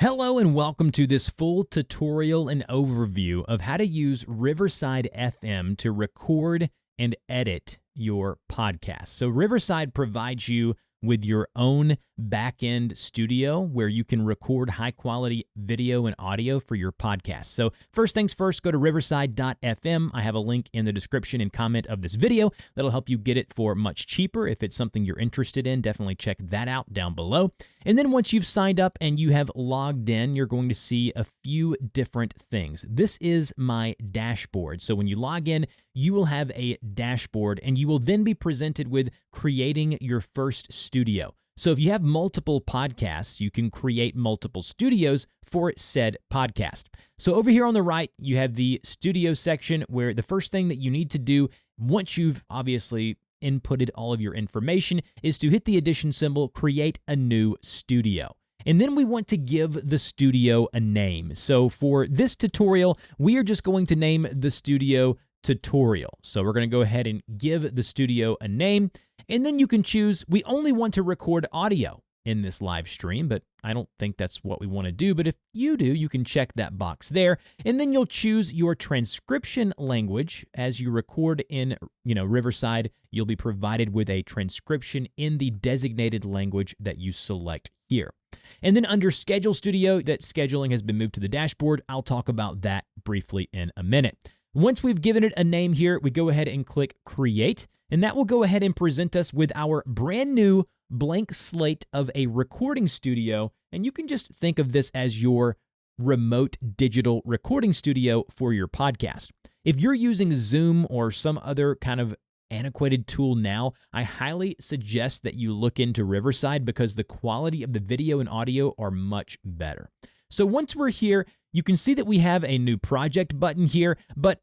Hello and welcome to this full tutorial and overview of how to use Riverside FM to record and edit your podcast. So Riverside provides you with your own back-end studio where you can record high-quality video and audio for your podcast. So first things first, go to riverside.fm. I have a link in the description and comment of this video that'll help you get it for much cheaper. If it's something you're interested in, definitely check that out down below. And then once you've signed up and you have logged in, you're going to see a few different things. This is my dashboard. So when you log in, you will have a dashboard and you will then be presented with creating your first studio. So if you have multiple podcasts, you can create multiple studios for said podcast. So over here on the right, you have the studio section where the first thing that you need to do once you've obviously inputted all of your information is to hit the addition symbol, create a new studio. And then we want to give the studio a name. So for this tutorial, we are just going to name the studio Tutorial. So we're going to go ahead and give the studio a name, and then you can choose, we only want to record audio in this live stream, but I don't think that's what we want to do. But if you do, you can check that box there, and then you'll choose your transcription language. As you record in, Riverside, you'll be provided with a transcription in the designated language that you select here. And then under Schedule Studio, that scheduling has been moved to the dashboard. I'll talk about that briefly in a minute. Once we've given it a name here, we go ahead and click Create, and that will go ahead and present us with our brand new blank slate of a recording studio, and you can just think of this as your remote digital recording studio for your podcast. If you're using Zoom or some other kind of antiquated tool now, I highly suggest that you look into Riverside because the quality of the video and audio are much better. So once we're here, you can see that we have a new project button here, but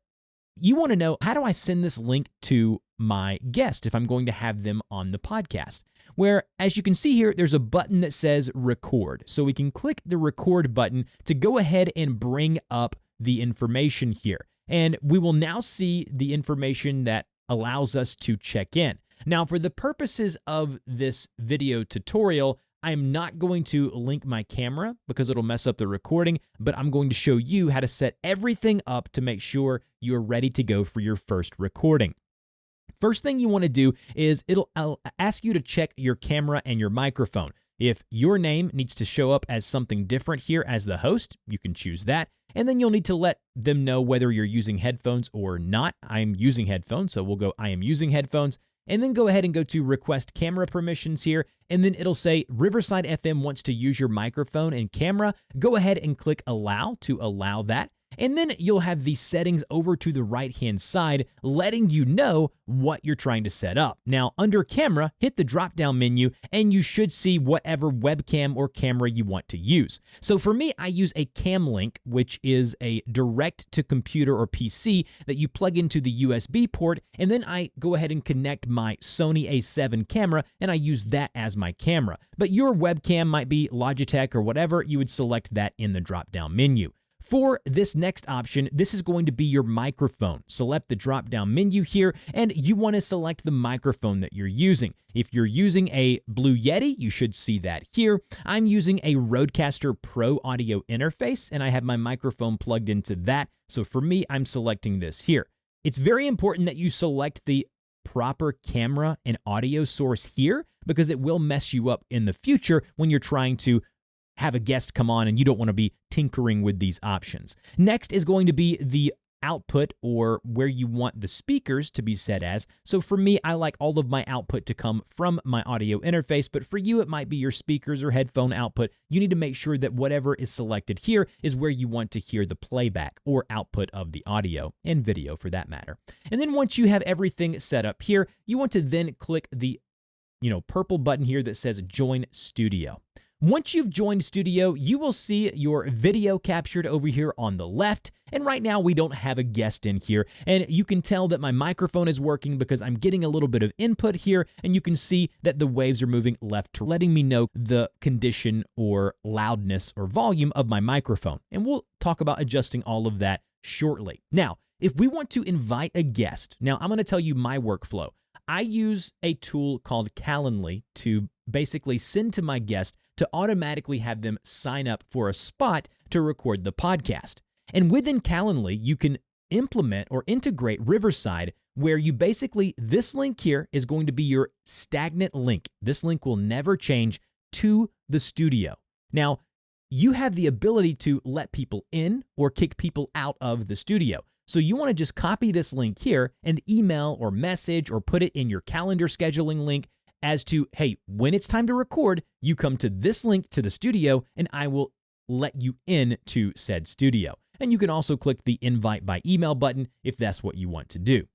you want to know, how do I send this link to my guest if I'm going to have them on the podcast? Where, as you can see here, there's a button that says record. So we can click the record button to go ahead and bring up the information here. And we will now see the information that allows us to check in. Now, for the purposes of this video tutorial, I'm not going to link my camera because it'll mess up the recording, but I'm going to show you how to set everything up to make sure you're ready to go for your first recording. First thing you want to do is I'll ask you to check your camera and your microphone. If your name needs to show up as something different here as the host, you can choose that. And then you'll need to let them know whether you're using headphones or not. I'm using headphones, so we'll go I am using headphones. And then go ahead and go to request camera permissions here, and then it'll say Riverside FM wants to use your microphone and camera. Go ahead and click allow to allow that. And then you'll have these settings over to the right-hand side letting you know what you're trying to set up. Now, under camera, hit the drop-down menu, and you should see whatever webcam or camera you want to use. So for me, I use a cam link, which is a direct-to-computer or PC that you plug into the USB port, and then I go ahead and connect my Sony A7 camera, and I use that as my camera. But your webcam might be Logitech or whatever, you would select that in the drop-down menu. For this next option, this is going to be your microphone. Select the drop-down menu here, and you want to select the microphone that you're using. If you're using a Blue Yeti, you should see that here. I'm using a Rodecaster Pro audio interface, and I have my microphone plugged into that. So for me, I'm selecting this here. It's very important that you select the proper camera and audio source here because it will mess you up in the future when you're trying to have a guest come on and you don't want to be tinkering with these options. Next is going to be the output or where you want the speakers to be set as. So for me, I like all of my output to come from my audio interface, but for you, it might be your speakers or headphone output. You need to make sure that whatever is selected here is where you want to hear the playback or output of the audio and video for that matter. And then once you have everything set up here, you want to then click the purple button here that says Join Studio. Once you've joined Studio, you will see your video captured over here on the left. And right now we don't have a guest in here. And you can tell that my microphone is working because I'm getting a little bit of input here. And you can see that the waves are moving left to letting me know the condition or loudness or volume of my microphone. And we'll talk about adjusting all of that shortly. Now, if we want to invite a guest, now I'm going to tell you my workflow. I use a tool called Calendly to basically send to my guest to automatically have them sign up for a spot to record the podcast. And within Calendly, you can implement or integrate Riverside, where you basically, this link here is going to be your stagnant link. This link will never change to the studio. Now, you have the ability to let people in or kick people out of the studio. So you want to just copy this link here and email or message or put it in your calendar scheduling link as to, hey, when it's time to record, you come to this link to the studio and I will let you in to said studio. And you can also click the invite by email button if that's what you want to do.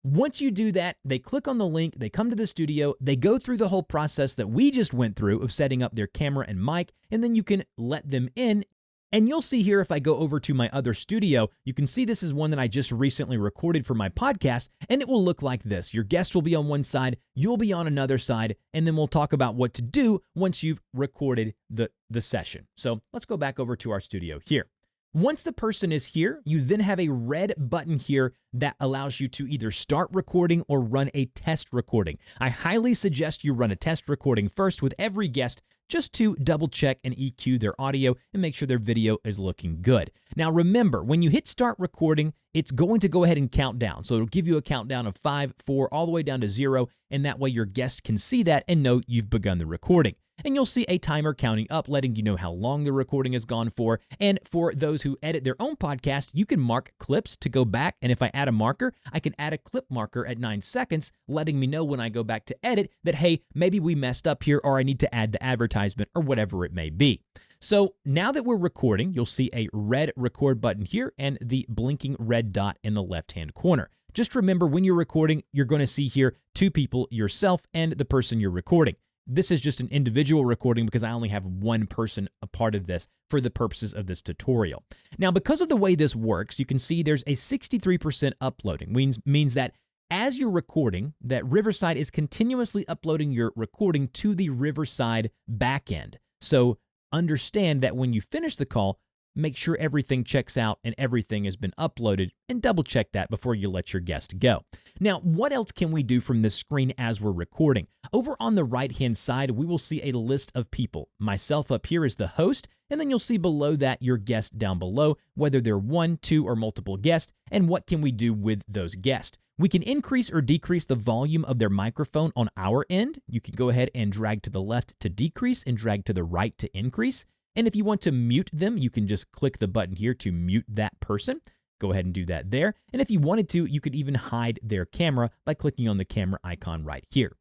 Once you do that, they click on the link, they come to the studio, they go through the whole process that we just went through of setting up their camera and mic, and then you can let them in. And you'll see here, if I go over to my other studio, you can see this is one that I just recently recorded for my podcast, and it will look like this. Your guest will be on one side, you'll be on another side, and then we'll talk about what to do once you've recorded the session. So let's go back over to our studio here. Once the person is here, you then have a red button here that allows you to either start recording or run a test recording. I highly suggest you run a test recording first with every guest just to double check and EQ their audio and make sure their video is looking good. Now remember, when you hit start recording, it's going to go ahead and count down. So it'll give you a countdown of 5, 4, all the way down to 0, and that way your guests can see that and know you've begun the recording. And you'll see a timer counting up, letting you know how long the recording has gone for. And for those who edit their own podcast, you can mark clips to go back. And if I add a marker, I can add a clip marker at 9 seconds, letting me know when I go back to edit that, hey, maybe we messed up here, or I need to add the advertisement, or whatever it may be. So now that we're recording, you'll see a red record button here and the blinking red dot in the left-hand corner. Just remember, when you're recording, you're going to see here 2 people, yourself and the person you're recording. This is just an individual recording because I only have one person a part of this for the purposes of this tutorial. Now, because of the way this works, you can see there's a 63% uploading, means that as you're recording, that Riverside is continuously uploading your recording to the Riverside backend. So understand that when you finish the call, make sure everything checks out and everything has been uploaded, and double check that before you let your guest go. Now, what else can we do from this screen as we're recording? Over on the right-hand side, we will see a list of people. Myself up here is the host, and then you'll see below that your guest down below, whether they're 1, 2, or multiple guests, and what can we do with those guests. We can increase or decrease the volume of their microphone on our end. You can go ahead and drag to the left to decrease and drag to the right to increase. And if you want to mute them, you can just click the button here to mute that person. Go ahead and do that there. And if you wanted to, you could even hide their camera by clicking on the camera icon right here.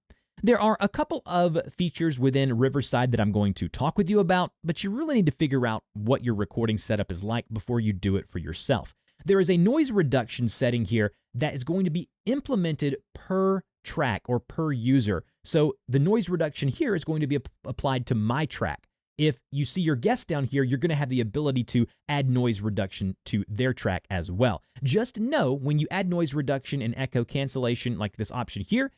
There are a couple of features within Riverside that I'm going to talk with you about, but you really need to figure out what your recording setup is like before you do it for yourself. There is a noise reduction setting here that is going to be implemented per track or per user. So the noise reduction here is going to be applied to my track. If you see your guest down here, you're going to have the ability to add noise reduction to their track as well. Just know when you add noise reduction and echo cancellation, like this option here,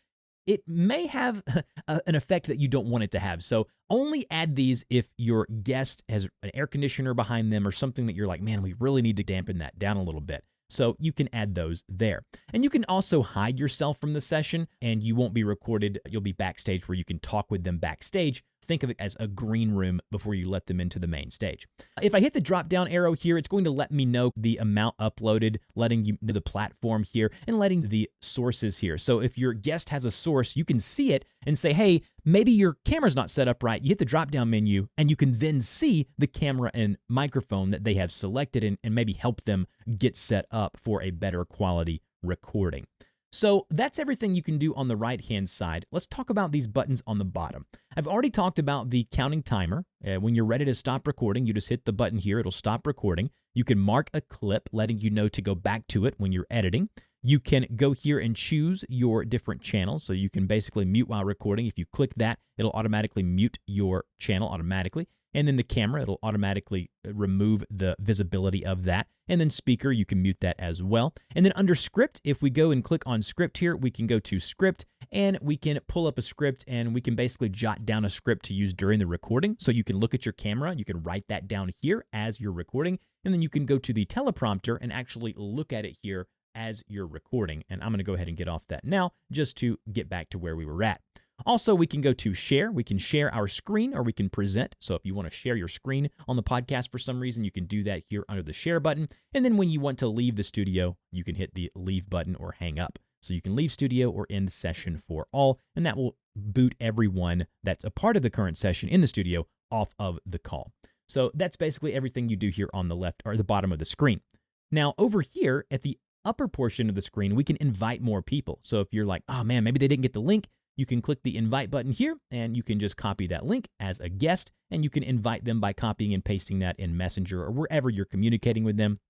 it may have an effect that you don't want it to have. So only add these if your guest has an air conditioner behind them or something that you're like, man, we really need to dampen that down a little bit. So you can add those there. And you can also hide yourself from the session and you won't be recorded. You'll be backstage where you can talk with them backstage. Think of it as a green room before you let them into the main stage. If I hit the drop down arrow here, it's going to let me know the amount uploaded, letting you know the platform here, and letting the sources here. So if your guest has a source, you can see it and say, hey, maybe your camera's not set up right. You hit the drop down menu and you can then see the camera and microphone that they have selected and maybe help them get set up for a better quality recording. So that's everything you can do on the right-hand side. Let's talk about these buttons on the bottom. I've already talked about the counting timer. When you're ready to stop recording, you just hit the button here. It'll stop recording. You can mark a clip, letting you know to go back to it when you're editing. You can go here and choose your different channels. So you can basically mute while recording. If you click that, it'll automatically mute your channel automatically. And then the camera, it'll automatically remove the visibility of that. And then speaker, you can mute that as well. And then under script, if we go and click on script here, we can go to script and we can pull up a script and we can basically jot down a script to use during the recording. So you can look at your camera, you can write that down here as you're recording, and then you can go to the teleprompter and actually look at it here as you're recording. And I'm going to go ahead and get off that now just to get back to where we were at. Also, we can go to share. We can share our screen or we can present. So if you want to share your screen on the podcast for some reason, you can do that here under the share button. And then when you want to leave the studio, you can hit the leave button or hang up. So you can leave studio or end session for all, and that will boot everyone that's a part of the current session in the studio off of the call. So that's basically everything you do here on the left or the bottom of the screen. Now over here at the upper portion of the screen, we can invite more people. So if you're like, oh man, maybe they didn't get the link, you can click the invite button here and you can just copy that link as a guest, and you can invite them by copying and pasting that in Messenger or wherever you're communicating with them,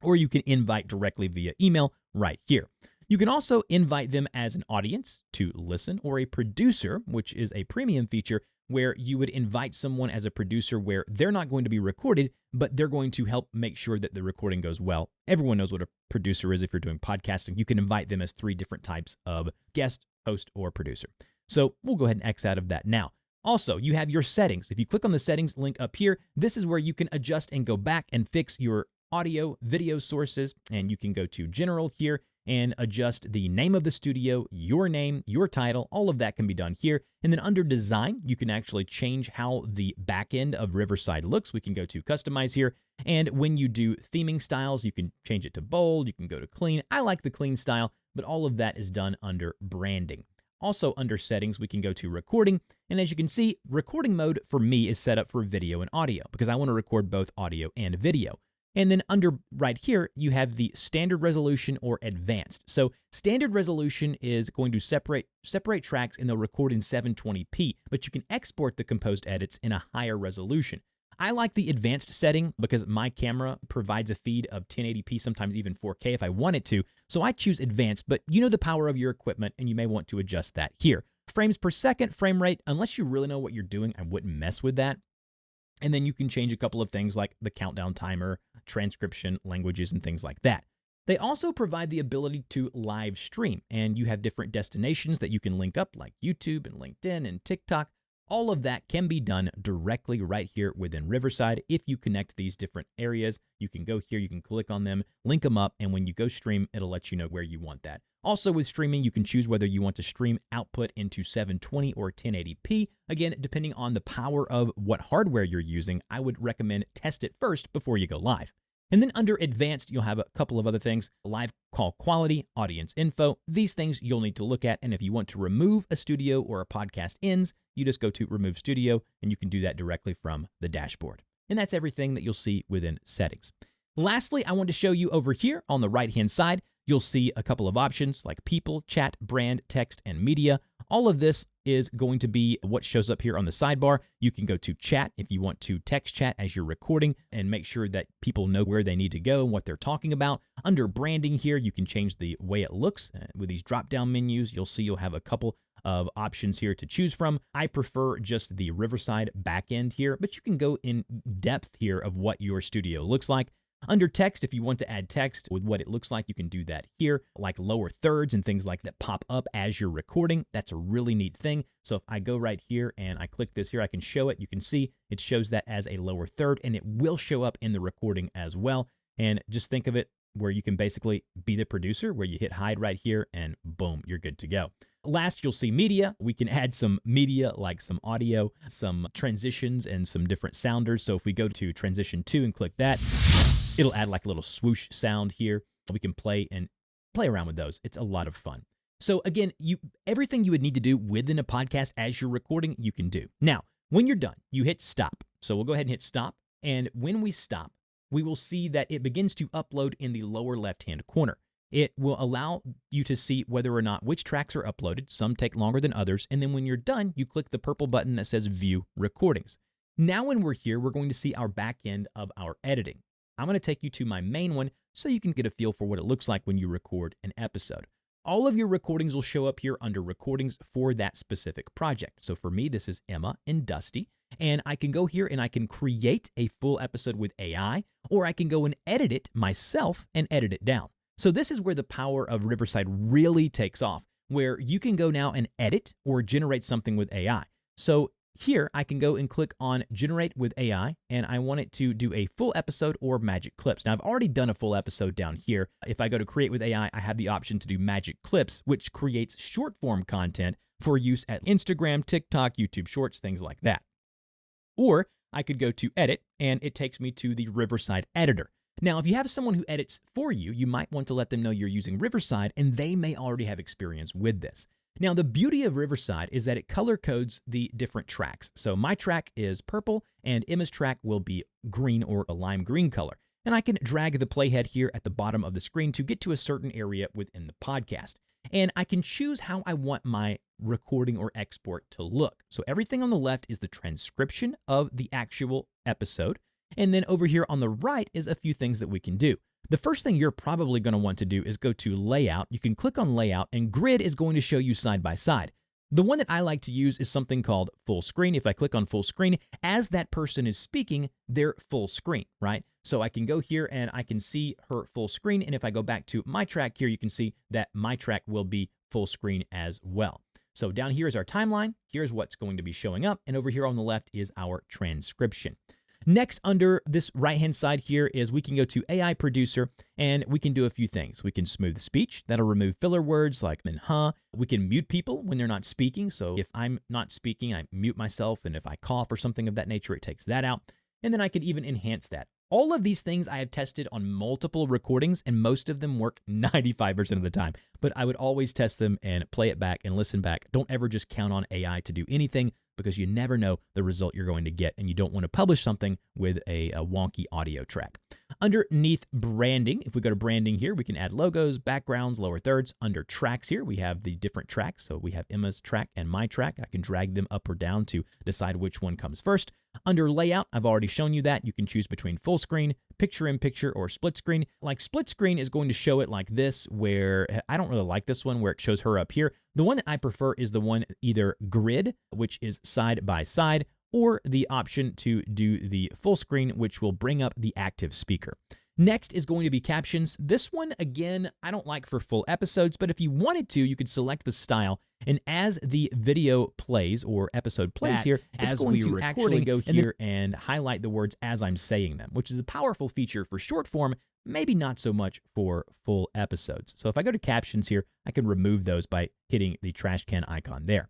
or you can invite directly via email right here. You can also invite them as an audience to listen, or a producer, which is a premium feature where you would invite someone as a producer where they're not going to be recorded, but they're going to help make sure that the recording goes well. Everyone knows what a producer is if you're doing podcasting. You can invite them as 3 different types of guest, host, or producer. So we'll go ahead and X out of that now. Also, you have your settings. If you click on the settings link up here, this is where you can adjust and go back and fix your audio, video sources, and you can go to general here and adjust the name of the studio, your name, your title, all of that can be done here. And then under design, you can actually change how the back end of Riverside looks. We can go to customize here. And when you do theming styles, you can change it to bold, you can go to clean. I like the clean style, but all of that is done under branding. Also under settings, we can go to recording. And as you can see, recording mode for me is set up for video and audio because I want to record both audio and video. And then under right here, you have the standard resolution or advanced. So standard resolution is going to separate tracks and they'll record in 720p, but you can export the composed edits in a higher resolution. I like the advanced setting because my camera provides a feed of 1080p, sometimes even 4K if I want it to. So I choose advanced, but you know the power of your equipment and you may want to adjust that here. Frames per second, frame rate, unless you really know what you're doing, I wouldn't mess with that. And then you can change a couple of things like the countdown timer, transcription, languages, and things like that. They also provide the ability to live stream, and you have different destinations that you can link up like YouTube and LinkedIn and TikTok. All of that can be done directly right here within Riverside. If you connect these different areas, you can go here, you can click on them, link them up, and when you go stream, it'll let you know where you want that. Also with streaming, you can choose whether you want to stream output into 720 or 1080p. Again, depending on the power of what hardware you're using, I would recommend test it first before you go live. And then under advanced, you'll have a couple of other things: live call quality, audience info. These things you'll need to look at. And if you want to remove a studio or a podcast ends, you just go to remove studio and you can do that directly from the dashboard. And that's everything that you'll see within settings. Lastly, I want to show you over here on the right-hand side, you'll see a couple of options like people, chat, brand, text, and media. All of this is going to be what shows up here on the sidebar. You can go to chat if you want to text chat as you're recording and make sure that people know where they need to go and what they're talking about. Under branding here, you can change the way it looks. With these drop-down menus, you'll see you'll have a couple of options here to choose from. I prefer just the Riverside backend here, but you can go in depth here of what your studio looks like. Under text, if you want to add text with what it looks like, you can do that here, like lower thirds and things like that pop up as you're recording. That's a really neat thing. So if I go right here and I click this here, I can show it. You can see it shows that as a lower third, and it will show up in the recording as well. And just think of it where you can basically be the producer, where you hit hide right here and boom, you're good to go. Last, you'll see media. We can add some media like some audio, some transitions, and some different sounders. So if we go to transition 2 and click that, it'll add like a little swoosh sound here. We can play around with those. It's a lot of fun. So again, everything you would need to do within a podcast as you're recording, you can do. Now, when you're done, you hit stop. So we'll go ahead and hit stop. And when we stop, we will see that it begins to upload in the lower left-hand corner. It will allow you to see whether or not which tracks are uploaded. Some take longer than others. And then when you're done, you click the purple button that says View Recordings. Now when we're here, we're going to see our back end of our editing. I'm going to take you to my main one so you can get a feel for what it looks like when you record an episode. All of your recordings will show up here under recordings for that specific project. So for me, this is Emma and Dusty. And I can go here and I can create a full episode with AI, or I can go and edit it myself and edit it down. So this is where the power of Riverside really takes off, where you can go now and edit or generate something with AI. So Here, I can go and click on Generate with AI, and I want it to do a full episode or magic clips. Now, I've already done a full episode down here. If I go to Create with AI, I have the option to do magic clips, which creates short form content for use at Instagram, TikTok, YouTube Shorts, things like that. Or I could go to Edit, and it takes me to the Riverside editor. Now, if you have someone who edits for you, you might want to let them know you're using Riverside, and they may already have experience with this. Now, the beauty of Riverside is that it color codes the different tracks. So my track is purple, and Emma's track will be green or a lime green color. And I can drag the playhead here at the bottom of the screen to get to a certain area within the podcast. And I can choose how I want my recording or export to look. So everything on the left is the transcription of the actual episode. And then over here on the right is a few things that we can do. The first thing you're probably going to want to do is go to Layout. You can click on Layout, and Grid is going to show you side by side. The one that I like to use is something called Full Screen. If I click on Full Screen, as that person is speaking, they're full screen, right? So I can go here and I can see her full screen. And if I go back to my track here, you can see that my track will be full screen as well. So down here is our timeline. Here's what's going to be showing up. And over here on the left is our transcription. Next, under this right-hand side here is we can go to AI Producer, and we can do a few things. We can smooth speech. That'll remove filler words like and huh. We can mute people when they're not speaking. So if I'm not speaking, I mute myself, and if I cough or something of that nature, it takes that out. And then I could even enhance that. All of these things I have tested on multiple recordings, and most of them work 95% of the time. But I would always test them and play it back and listen back. Don't ever just count on AI to do anything, because you never know the result you're going to get, and you don't want to publish something with a wonky audio track. Underneath branding, if we go to branding here, we can add logos, backgrounds, lower thirds. Under tracks here, we have the different tracks. So we have Emma's track and my track. I can drag them up or down to decide which one comes first. Under layout, I've already shown you that. You can choose between full screen, picture-in-picture, or split screen. Like split screen is going to show it like this, where I don't really like this one where it shows her up here. The one that I prefer is the one either grid, which is side by side, or the option to do the full screen, which will bring up the active speaker. Next is going to be captions. This one, again, I don't like for full episodes, but if you wanted to, you could select the style. And as the video plays or episode plays here, it's going to actually go here and highlight the words as I'm saying them, which is a powerful feature for short form, maybe not so much for full episodes. So if I go to captions here, I can remove those by hitting the trash can icon there.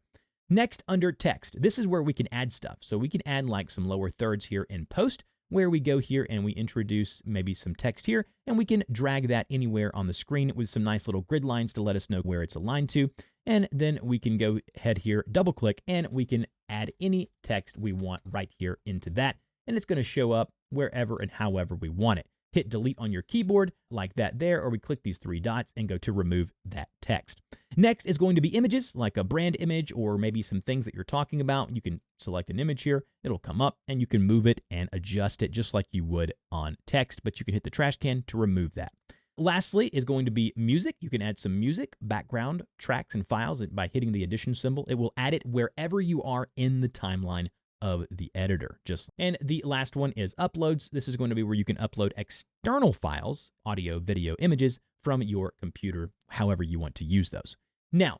Next, under text, this is where we can add stuff. So we can add like some lower thirds here in post, where we go here and we introduce maybe some text here, and we can drag that anywhere on the screen with some nice little grid lines to let us know where it's aligned to. And then we can go ahead here, double click, and we can add any text we want right here into that. And it's going to show up wherever and however we want it. Hit delete on your keyboard like that there, or we click these three dots and go to remove that text. Next is going to be images, like a brand image or maybe some things that you're talking about. You can select an image here, it'll come up, and you can move it and adjust it just like you would on text, but you can hit the trash can to remove that. Lastly is going to be music. You can add some music, background, tracks, and files by hitting the addition symbol. It will add it wherever you are in the timeline of the editor. And the last one is uploads. This is going to be where you can upload external files, audio, video, images from your computer, however you want to use those. Now,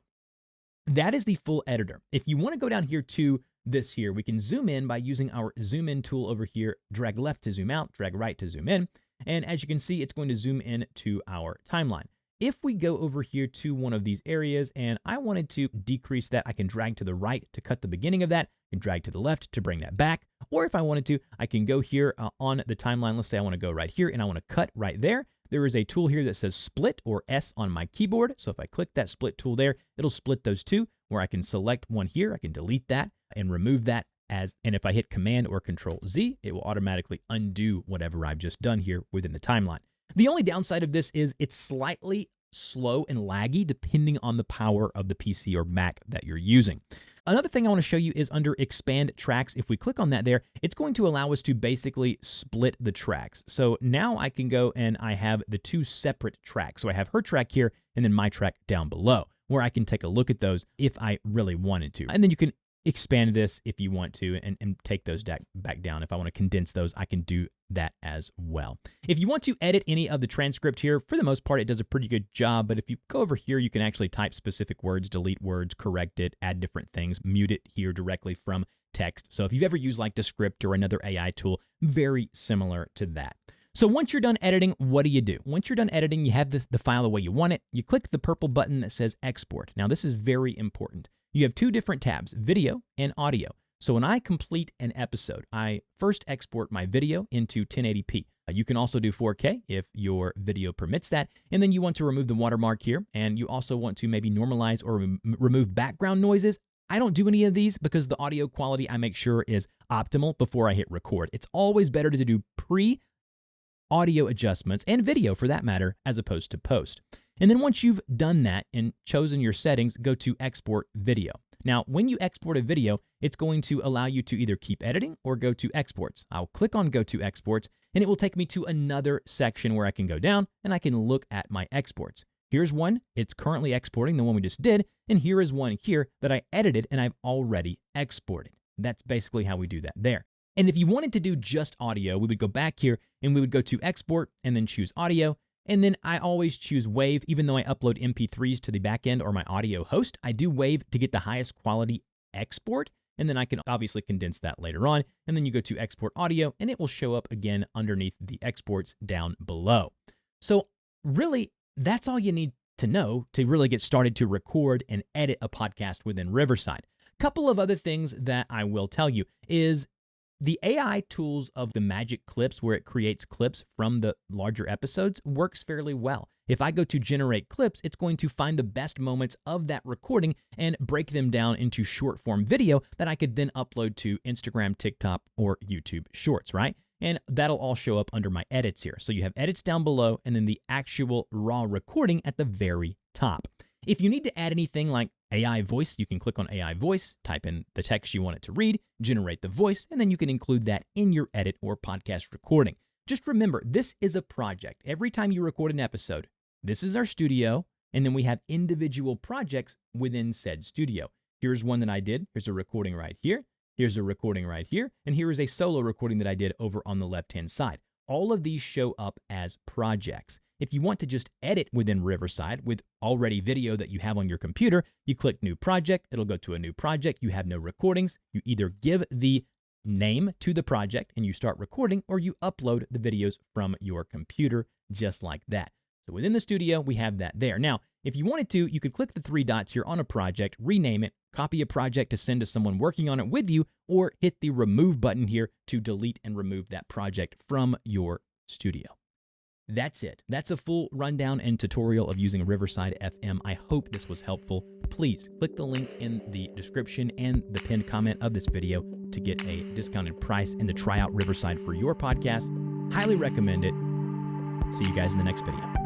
that is the full editor. If you want to go down here to this here, we can zoom in by using our zoom in tool over here, drag left to zoom out, drag right to zoom in. And as you can see, it's going to zoom in to our timeline. If we go over here to one of these areas and I wanted to decrease that, I can drag to the right to cut the beginning of that and drag to the left to bring that back. Or if I wanted to, I can go here on the timeline. Let's say I want to go right here and I want to cut right there. There is a tool here that says split or S on my keyboard. So if I click that split tool there, it'll split those two, where I can select one here. I can delete that and remove that. And if I hit Command or Control Z, it will automatically undo whatever I've just done here within the timeline. The only downside of this is it's slightly slow and laggy depending on the power of the PC or Mac that you're using. Another thing I want to show you is under Expand Tracks. If we click on that there, it's going to allow us to basically split the tracks. So now I can go and I have the two separate tracks. So I have her track here and then my track down below, where I can take a look at those if I really wanted to. And then you can expand this if you want to and take those back down. If I want to condense those, I can do that as well. If you want to edit any of the transcript here, for the most part, it does a pretty good job. But if you go over here, you can actually type specific words, delete words, correct it, add different things, mute it here directly from text. So if you've ever used like Descript or another AI tool, very similar to that. So once you're done editing, what do? Once you're done editing, you have the file the way you want it. You click the purple button that says export. Now this is very important. You have two different tabs, video and audio. So when I complete an episode, I first export my video into 1080p. You can also do 4K if your video permits that. And then you want to remove the watermark here. And you also want to maybe normalize or remove background noises. I don't do any of these because the audio quality I make sure is optimal before I hit record. It's always better to do pre-audio adjustments and video for that matter as opposed to post. And then once you've done that and chosen your settings, go to export video. Now, when you export a video, it's going to allow you to either keep editing or go to exports. I'll click on go to exports and it will take me to another section where I can go down and I can look at my exports. Here's one, it's currently exporting, the one we just did, and here is one here that I edited and I've already exported. That's basically how we do that there. And if you wanted to do just audio, we would go back here and we would go to export and then choose audio. And then I always choose WAV, even though I upload MP3s to the backend or my audio host, I do WAV to get the highest quality export. And then I can obviously condense that later on. And then you go to export audio and it will show up again underneath the exports down below. So really, that's all you need to know to really get started to record and edit a podcast within Riverside. A couple of other things that I will tell you is the AI tools of the Magic Clips, where it creates clips from the larger episodes, works fairly well. If I go to generate clips, it's going to find the best moments of that recording and break them down into short form video that I could then upload to Instagram, TikTok, or YouTube Shorts, right? And that'll all show up under my edits here. So you have edits down below and then the actual raw recording at the very top. If you need to add anything like AI voice, you can click on AI voice, type in the text you want it to read, generate the voice, and then you can include that in your edit or podcast recording. Just remember, this is a project. Every time you record an episode, this is our studio, and then we have individual projects within said studio. Here's one that I did. Here's a recording right here. Here's a recording right here. And here is a solo recording that I did over on the left-hand side. All of these show up as projects. If you want to just edit within Riverside with already video that you have on your computer, you click New Project. It'll go to a new project. You have no recordings. You either give the name to the project and you start recording, or you upload the videos from your computer just like that. So within the studio, we have that there. Now, if you wanted to, you could click the three dots here on a project, rename it, copy a project to send to someone working on it with you, or hit the remove button here to delete and remove that project from your studio. That's it. That's a full rundown and tutorial of using Riverside FM. I hope this was helpful. Please click the link in the description and the pinned comment of this video to get a discounted price and to try out Riverside for your podcast. Highly recommend it. See you guys in the next video.